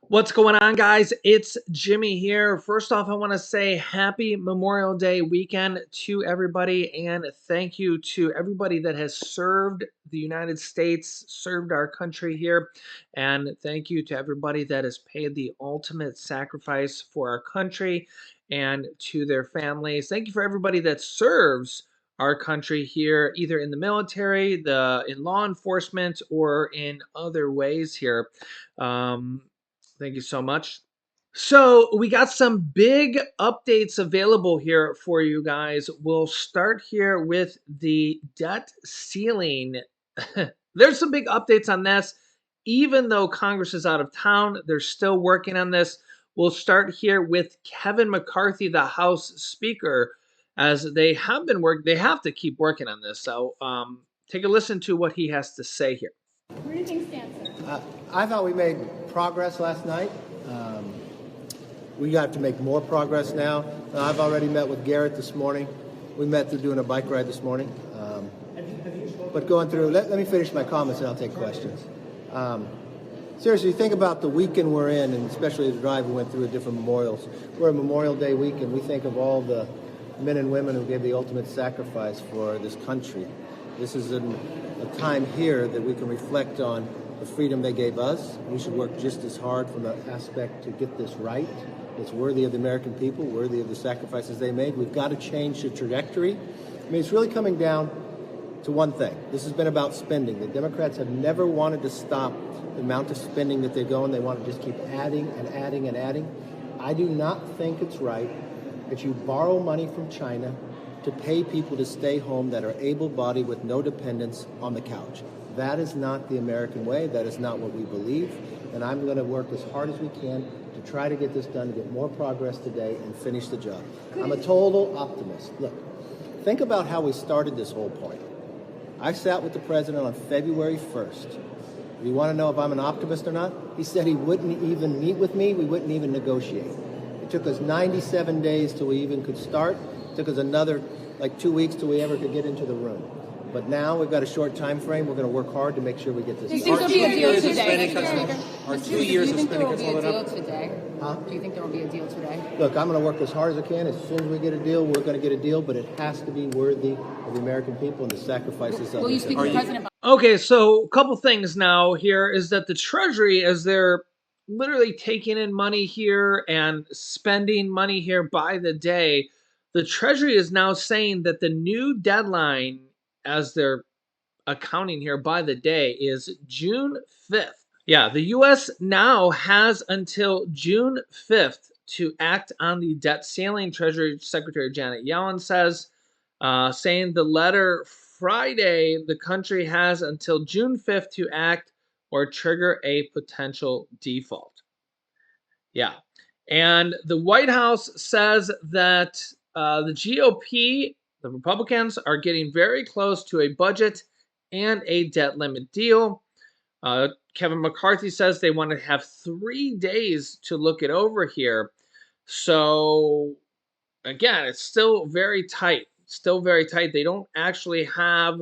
What's going on, guys? It's Jimmy here. First off, I want to say happy Memorial Day weekend to everybody, and thank you to everybody that has served the United States, served our country here, and thank you to everybody that has paid the ultimate sacrifice for our country and to their families. Thank you for everybody that serves our country here, either in the military, in law enforcement, or in other ways here. Um, Thank you so much. So, we got some big updates available here for you guys. We'll start here with the debt ceiling. There's some big updates on this. Even though Congress is out of town, they're still working on this. We'll start here with Kevin McCarthy, the House Speaker, as they have been working. They have to keep working on this. So, take a listen to what he has to say here. Where do things stand, sir? I thought we made progress last night. We got to make more progress now. I've already met with Garrett this morning. We met through doing a bike ride this morning. But going through, let me finish my comments and I'll take questions. Seriously, think about the weekend we're in, and especially the drive we went through at different memorials. We're a Memorial Day weekend. We think of all the men and women who gave the ultimate sacrifice for this country. This is a time here that we can reflect on the freedom they gave us. We should work just as hard from the aspect to get this right. It's worthy of the American people, worthy of the sacrifices they made. We've got to change the trajectory. I mean, it's really coming down to one thing. This has been about spending. The Democrats have never wanted to stop the amount of spending that they're going. They want to just keep adding and adding and adding. I do not think it's right that you borrow money from China to pay people to stay home that are able-bodied with no dependents on the couch. That is not the American way. That is not what we believe. And I'm going to work as hard as we can to try to get this done, to get more progress today and finish the job. I'm a total optimist. Look, think about how we started this whole point. I sat with the president on February 1st. You want to know if I'm an optimist or not? He said he wouldn't even meet with me. We wouldn't even negotiate. It took us 97 days till we even could start. It took us another 2 weeks till we ever could get into the room. But now we've got a short time frame. We're going to work hard to make sure we get this. Do you think there'll be a deal today? Do you think there will be a deal today? Huh? Do you think there will be a deal today? Look, I'm going to work as hard as I can. As soon as we get a deal, we're going to get a deal. But it has to be worthy of the American people and the sacrifices of. Will you speak to the president? Okay, so a couple things now here is that the Treasury, as they're literally taking in money here and spending money here by the day, the Treasury is now saying that the new deadline, as they're accounting here by the day, is June 5th. Yeah, the U.S. now has until June 5th to act on the debt ceiling, Treasury Secretary Janet Yellen says, saying the letter Friday, the country has until June 5th to act or trigger a potential default. Yeah. And the White House says that the GOP, the Republicans, are getting very close to a budget and a debt limit deal. Kevin McCarthy says they want to have 3 days to look it over here. So, again, it's still very tight. Still very tight. They don't actually have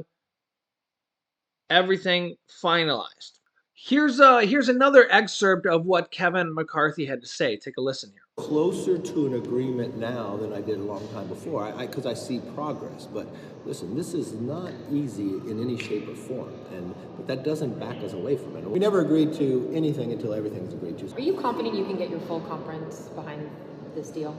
everything finalized. Here's another excerpt of what Kevin McCarthy had to say. Take a listen here. Closer to an agreement now than I did a long time before, because I see progress. But listen, this is not easy in any shape or form, but that doesn't back us away from it. We never agreed to anything until everything's agreed to. Are you confident you can get your full conference behind this deal?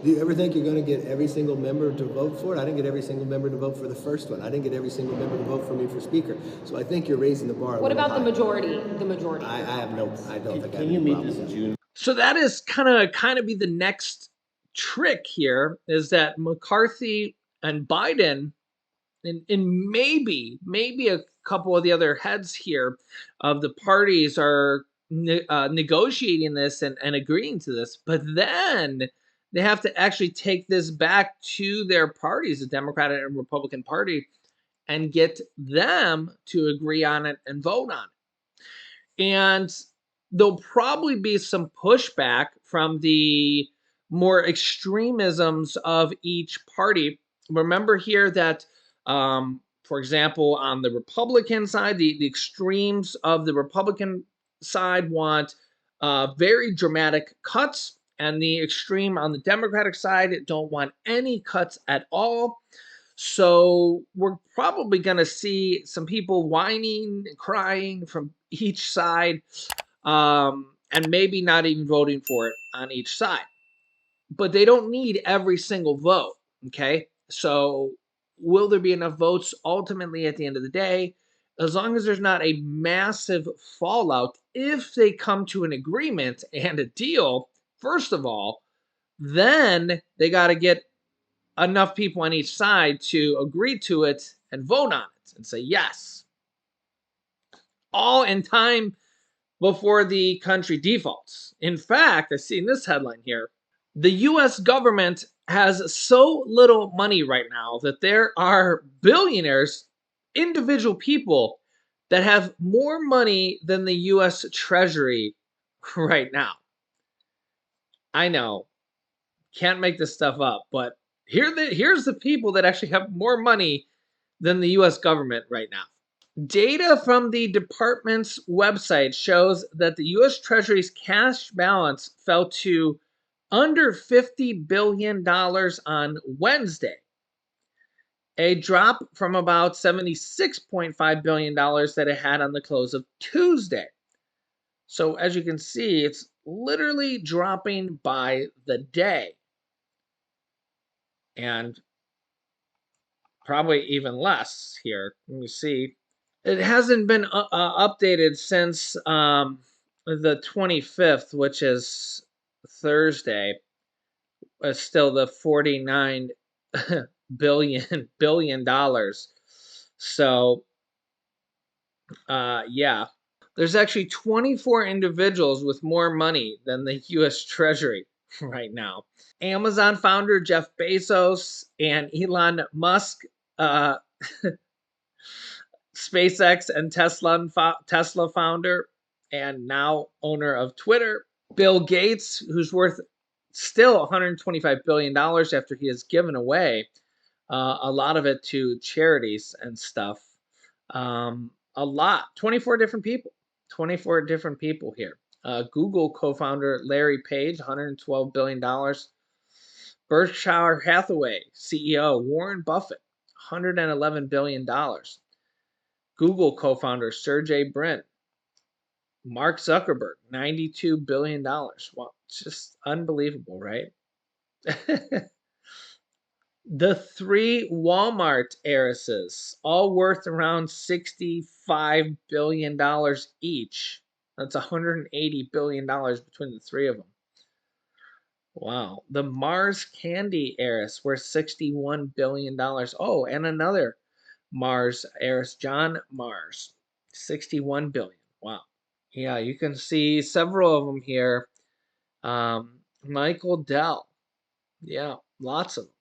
Do you ever think you're going to get every single member to vote for it? I didn't get every single member to vote for the first one. I didn't get every single member to vote for me for speaker. So I think you're raising the bar. What about the majority? The majority. I don't think. Can you meet this in June? So that is kind of be the next trick here, is that McCarthy and Biden and maybe a couple of the other heads here of the parties are negotiating this and agreeing to this, but then they have to actually take this back to their parties, the Democratic and Republican Party, and get them to agree on it and vote on it. And there'll probably be some pushback from the more extremisms of each party. Remember here that, for example, on the Republican side, the extremes of the Republican side want very dramatic cuts, and the extreme on the Democratic side don't want any cuts at all. So we're probably going to see some people whining and crying from each side, and maybe not even voting for it on each side. But they don't need every single vote. Okay. So will there be enough votes ultimately at the end of the day? As long as there's not a massive fallout, if they come to an agreement and a deal, first of all, then they got to get enough people on each side to agree to it and vote on it and say yes. All in time before the country defaults. In fact, I see in this headline here, the US government has so little money right now that there are billionaires, individual people that have more money than the US Treasury right now. I know, can't make this stuff up, but here's the people that actually have more money than the US government right now. Data from the department's website shows that the US Treasury's cash balance fell to under $50 billion on Wednesday, a drop from about $76.5 billion that it had on the close of Tuesday. So as you can see, it's literally dropping by the day. And probably even less here. Let me see. It hasn't been updated since the 25th, which is Thursday. It's still the 49 billion dollars. So yeah, there's actually 24 individuals with more money than the U.S. Treasury right now. Amazon founder Jeff Bezos and Elon Musk, uh, SpaceX and Tesla founder, and now owner of Twitter. Bill Gates, who's worth still $125 billion after he has given away a lot of it to charities and stuff. A lot, 24 different people, 24 different people here. Google co-founder Larry Page, $112 billion. Berkshire Hathaway CEO Warren Buffett, $111 billion. Google co-founder Sergey Brin, Mark Zuckerberg, $92 billion. Wow, it's just unbelievable, right? The three Walmart heiresses, all worth around $65 billion each. That's $180 billion between the three of them. Wow. The Mars Candy heiress worth $61 billion. Oh, and another Mars heiress, John Mars, $61 billion. Wow. Yeah, you can see several of them here. Michael Dell. Yeah, lots of them.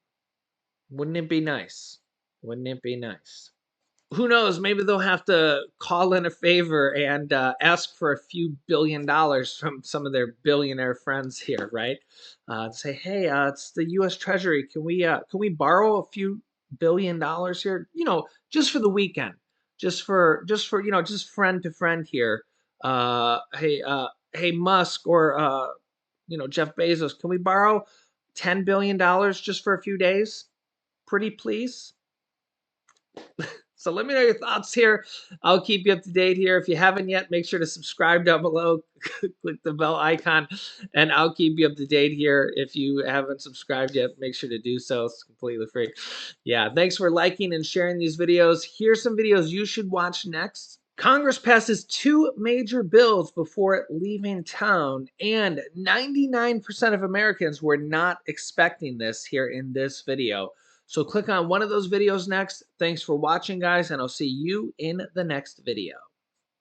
Wouldn't it be nice? Wouldn't it be nice? Who knows? Maybe they'll have to call in a favor and ask for a few $1 billion from some of their billionaire friends here, right? Say, hey, it's the U.S. Treasury. Can we borrow a few $1 billion here? You know, just for the weekend, just for just friend to friend here. Hey, Musk or Jeff Bezos, can we borrow $10 billion just for a few days? Pretty please. So let me know your thoughts here. I'll keep you up to date here. If you haven't yet, make sure to subscribe down below. Click the bell icon, and I'll keep you up to date here. If you haven't subscribed yet, make sure to do so. It's completely free. Yeah, thanks for liking and sharing these videos. Here's some videos you should watch next. Congress passes two major bills before leaving town, and 99% of Americans were not expecting this here in this video. So click on one of those videos next. Thanks for watching, guys, and I'll see you in the next video.